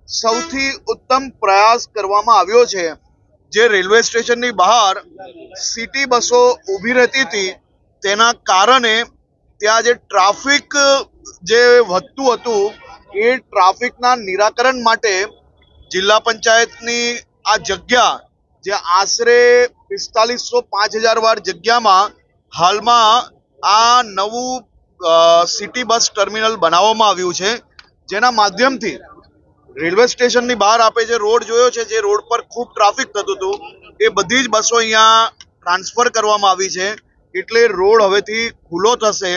સૌથી ઉત્તમ પ્રયાસ કરવામાં આવ્યો છે। જે રેલવે સ્ટેશનની બહાર સિટી બસો ઊભી રહેતી હતી તેના કારણે ત્યાં જે ટ્રાફિક જે વધતું હતું એ ટ્રાફિકના નિરાકરણ માટે જિલ્લા પંચાયતની આ જગ્યા જે આશરે 4500-5000 વાર જગ્યામાં હાલમાં આ નવું સિટી બસ ટર્મિનલ બનાવવામાં આવ્યું છે, જેના માધ્યમથી રેલવે સ્ટેશનની બહાર આપે જે રોડ જોયો છે, જે રોડ પર ખૂબ ટ્રાફિક થતું હતું, એ બધી જ બસો અહીંયા ટ્રાન્સફર કરવામાં આવી છે। એટલે રોડ હવેથી ખુલ્લો થશે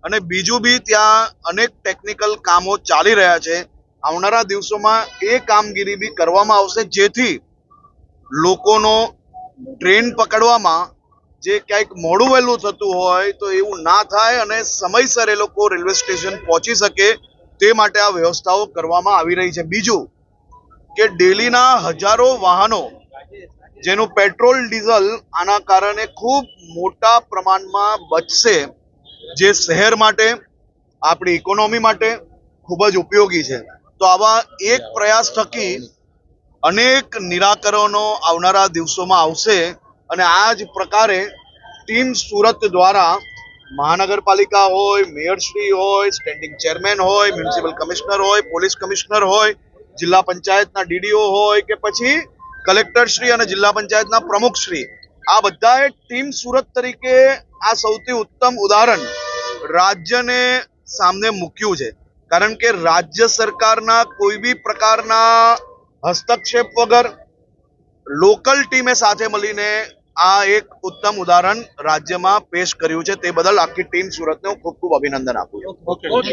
અને બીજું બી ત્યાં અનેક ટેકનિકલ કામો ચાલી રહ્યા છે। આવનારા દિવસોમાં એ કામગીરી બી કરવામાં આવશે, જેથી લોકોનો ટ્રેન પકડવામાં જે ક્યાંક મોડું વહેલું થતું હોય તો એવું ના થાય અને સમયસર એ લોકો રેલવે સ્ટેશન પહોંચી શકે તે માટે આ વ્યવસ્થાઓ કરવામાં આવી રહી છે। બીજું કે ડેલીના હજારો વાહનો જેનું પેટ્રોલ ડીઝલ આના કારણે ખૂબ મોટા પ્રમાણમાં બચશે, જે શહેર માટે આપણી ઇકોનોમી માટે ખૂબ જ ઉપયોગી છે। તો આવા એક પ્રયાસ થકી અનેક નિરાકરણો આવનારા દિવસોમાં આવશે અને આ જ પ્રકારે ટીમ સુરત દ્વારા મહાનગરપાલિકા હોય, મેયરશ્રી હોય, સ્ટેન્ડિંગ ચેરમેન હોય, મ્યુનિસિપલ કમિશનર હોય, પોલીસ કમિશનર હોય, જિલ્લા પંચાયતના ડીડીઓ હોય કે પછી કલેક્ટરશ્રી અને જિલ્લા પંચાયતના પ્રમુખશ્રી, આ બધાએ ટીમ સુરત તરીકે આ સૌથી ઉત્તમ ઉદાહરણ રાજ્યને સામે મૂક્યું છે। કારણ કે રાજ્ય સરકારના કોઈ બી પ્રકારના હસ્તક્ષેપ વગર લોકલ ટીમે સાથે મળીને આ એક ઉત્તમ ઉદાહરણ રાજ્યમાં પેશ કર્યું છે। તે બદલ આખી ટીમ સુરતને હું ખૂબ ખૂબ અભિનંદન આપું છું।